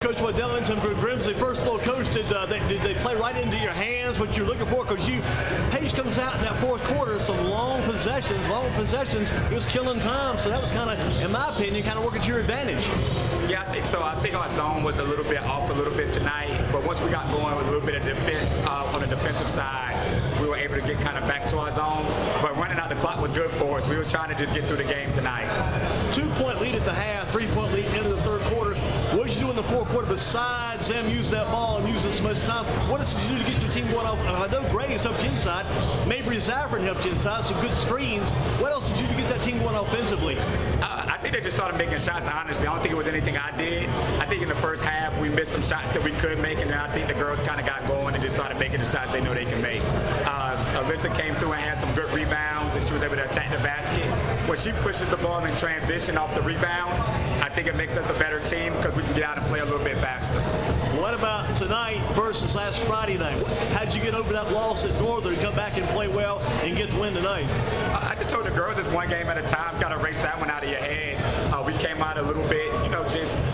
Coach Wadelington for Grimsley. First of all, Coach, did they play right into your hands what you're looking for? Because Paige comes out in that fourth quarter, some long possessions. It was killing time, so that was kind of, in my opinion, kind of working to your advantage. Yeah, I think so. I think our zone was a little bit off a little bit tonight, but once we got going with a little bit of defense on the defensive side, we were able to get kind of back to our zone. But running out the clock was good for us. We were trying to just get through the game tonight. 2-point lead at the half, 3-point lead into the third quarter. What did you do in the fourth quarter besides them using that ball and using so much time? What did you do to get your team going off? I know Grady's helped you inside. Maybe Xariah helped you inside, some good screens. What else did you do to get that team going offensively? I think they just started making shots, honestly. I don't think it was anything I did. I think in the first half we missed some shots that we could make, and then I think the girls kind of got going and just started making the shots they know they can make. Alyssa came through and had some good rebounds, and she was able to attack the basket. When she pushes the ball in transition off the rebounds, I think it makes us a better team because we can get out and play a little bit faster. What about tonight versus last Friday night? How'd you get over that loss at Northern, come back and play well and get the win tonight? I just told the girls it's one game at a time. Got to erase that one out of your head. We came out a little bit, just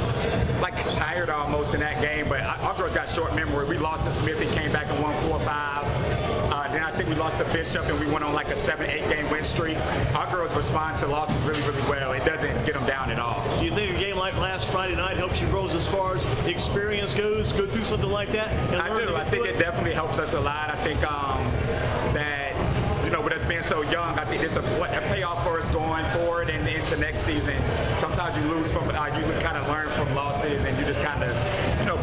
like tired almost in that game, but our girls got short memory. We lost to Smith and came back and won 4-5. Then I think we lost to Bishop and we went on like a 7-8 game win streak. Our girls respond to losses really, really well. It doesn't get them down at all. Do you think a game like last Friday night helps you girls as far as experience goes, go through something like that? I do. I think it definitely helps us a lot. I think that, with us being so young, I think it's a payoff for us going forward and into next season. Sometimes you lose from, you kind of learn from losses and you just kind of,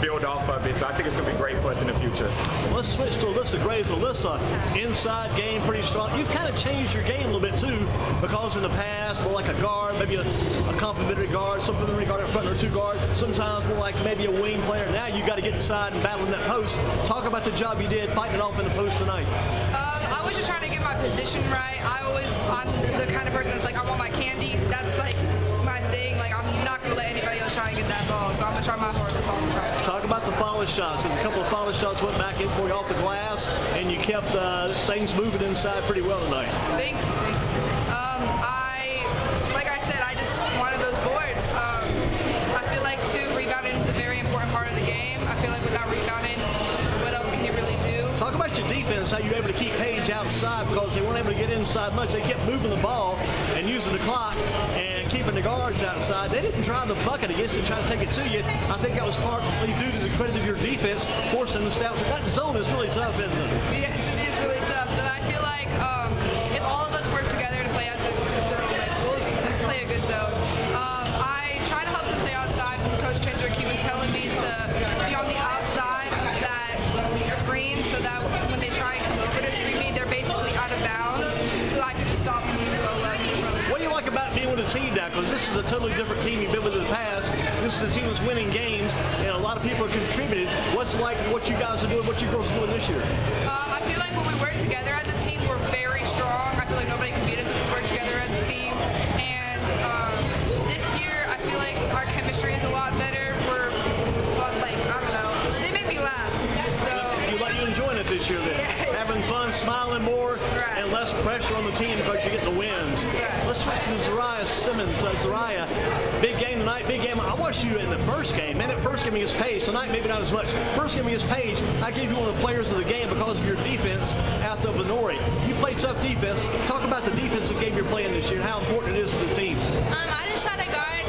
build off of it. So I think it's going to be great for us in the future. Let's switch to Alyssa Graves. Alyssa, inside game pretty strong. You've kind of changed your game a little bit too, because in the past, more like a guard, maybe a complimentary guard, supplementary guard up front or two guard, sometimes more like maybe a wing player. Now you got to get inside and battle in that post. Talk about the job you did fighting it off in the post tonight. I was just trying to get my position right. I'm the kind of person that's like, I want my candy. That's like my thing. Like, I'm not going to let anybody else try and get that ball. So I'm going to try my hardest all the time. Talk about the follow shots. Because a couple of follow shots went back in for you off the glass, and you kept things moving inside pretty well tonight. Thank you. Like I said, I just wanted those boards. I feel like rebounding is a very important part of the game. I feel like without rebounding, what else can you really do? Talk about your defense, how you were able to keep Paige outside because they weren't able to get inside much. They kept moving the ball and using the clock and keeping the guards outside. They didn't drive the bucket against you, trying to take it to you. I think that was partly due to the credit of your defense, forcing the stats. That zone is really tough, isn't it? Yes, it is really tough. But I feel like if all of us work together to play as a zone, we'll play a good zone. I try to help them stay outside. Coach Kendrick, he was telling me to be on the outside of that screen so that when they try and come over to screen me, they're basically out of bounds, so I can just stop them and go left. What do you like about being with a team now? Because this is a totally different team you've been with in the past. This is a team that's winning games, and a lot of people have contributed. What's like what you guys are doing, what you girls are doing this year? I feel like when we work together as a team, we're very strong. I feel like nobody can beat us if we work together as a team. And this year, I feel like our chemistry is a lot better. We're fun, like, I don't know. They make me laugh. So you enjoying it this year then? Yeah. Having fun, smiling more, right. And less pressure on the team because you get the wins. Right. Let's switch to Xariah Simmons. Xariah, big game tonight, big game. I watched you in the first game. Man, that first game against Paige. Tonight, maybe not as much. First game against Paige, I gave you one of the players of the game because of your defense out of Lenore. You played tough defense. Talk about the defensive game you're playing this year and how important it is to the team. I just try to guard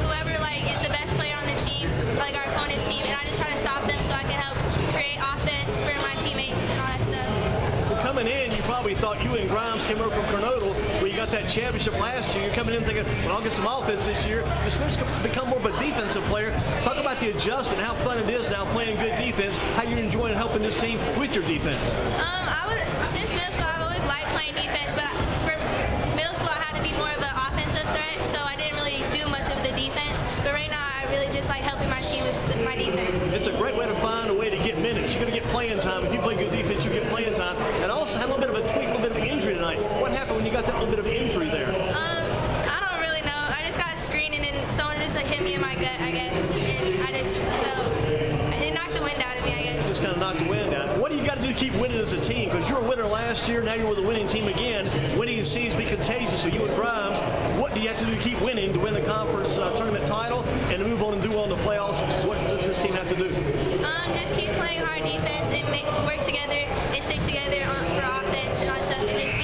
whoever is the best player on the team, like our opponent's team, and I just try to stop them so I can help create offense for my teammates and all that stuff. Well, coming in, you probably thought you and Grimes came over from Coronado where you got that championship last year. You're coming in thinking, well, I'll get some offense this year. You're supposed to become more of a defensive player. Talk about the adjustment, how fun it is now playing good defense, how you're enjoying helping this team with your defense. Since middle school, I've always liked playing defense, but for middle school, I had to be more of an offensive threat, so I didn't really do much of the defense. But right now, I really just like helping my team with my defense. It's a great way to find a way to get minutes. You're going to get playing time. If you play good defense, you get playing time. And also had a little bit of a tweak, a little bit of an injury tonight. What happened when you got that little bit of injury there? I don't really know. I just got a screen and then someone just hit me in my gut, I guess. And I just felt, it knocked the wind out of me, I guess. Just kind of knocked the wind out. What do you got to do to keep winning as a team? Because you were a winner last year, now you're with a winning team again. Winning seems to be contagious for you and Grimes. What do you have to do to keep winning to win the conference tournament title and to move on and do well in the playoffs? What does this team have to do? Just keep playing hard defense and work together and stick together for offense and all that stuff, and just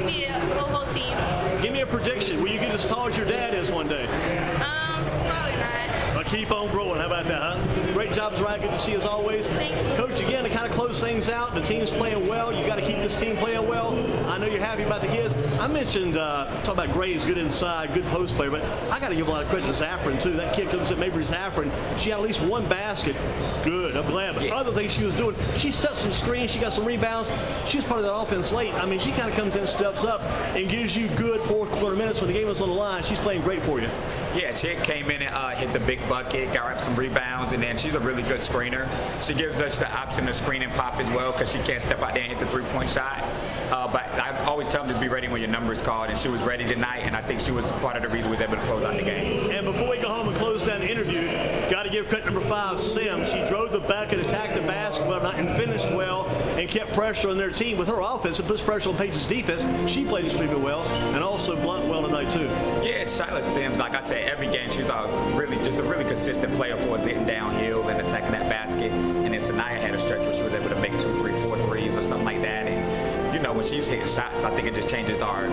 be a whole team. Give me a prediction. Will you get as tall as your dad is one day? Probably not. But keep on growing. How about that, huh? Great job, Xariah. Good to see you as always. Thank you. Coach, again, to kind of close things out, the team's playing well. You got to keep this team playing well. I know you're happy about the kids. I mentioned, talk about Gray's good inside, good post player, but I got to give a lot of credit to Zaffron, too. That kid comes at Mabry Zaffron. She had at least one basket. Good. I'm glad. But other things she was doing, she set some screens. She got some rebounds. She was part of that offense late. I mean, she kind of comes in, steps up, and gives you good fourth quarter minutes when the game was on the line. She's playing great for you. Yeah, she came in and hit the big bucket, got up some rebounds, and then she's a really good screener. She gives us the option to screen and pop as well because she can't step out there and hit the three-point shot. But I always tell them just be ready when your number is called, and she was ready tonight, and I think she was part of the reason we were able to close out the game. And before we go home and close down the interview, got to give credit number 5, Sims. She drove the bucket, attacked the basket well, and finished well, and kept pressure on their team with her offense. It puts pressure on Paige's defense. She played extremely well, and also Blount well tonight too. Yeah, Shyla Sims, like I said, every game she's a really consistent player for getting downhill and attacking that basket. And then Sanaya had a stretch where she was able to make 2, 3, 4 threes or something like that. And you know, when she's hitting shots, I think it just changes our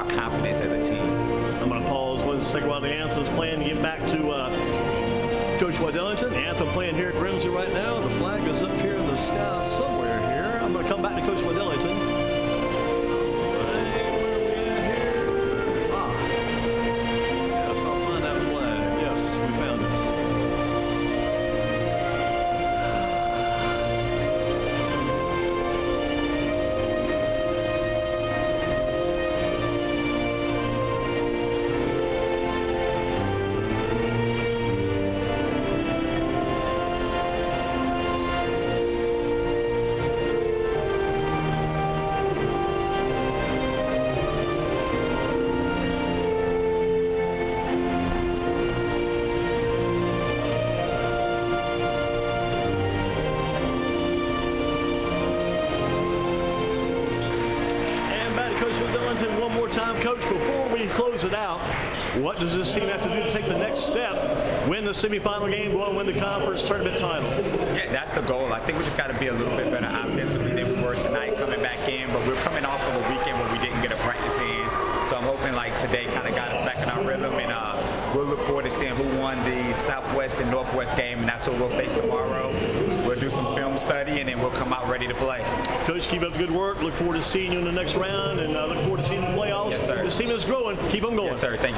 confidence as a team. I'm going to pause 1 second while the Anthem's playing to get back to Coach Wadelington. Anthem playing here at Grimsley right now. The flag is up here in the sky somewhere here. I'm going to come back to Coach Wadelington. One more time, Coach, before we close it out, what does this team have to do to take the next step, win the semifinal game, go and win the conference tournament title? Yeah, that's the goal. I think we just got to be a little bit better offensively than we were tonight coming back in, but we're coming off of a weekend where we didn't get a practice in. So I'm hoping like today kind of got us back in our rhythm, and we'll look forward to seeing who won the Southwest and Northwest game, and that's who we'll face tomorrow. We'll do some film study, and then we'll come out ready to play. Coach, keep up the good work. Look forward to seeing you in the next round, and look forward to seeing the playoffs. Yes, sir. This team is growing. Keep them going. Yes, sir. Thank you.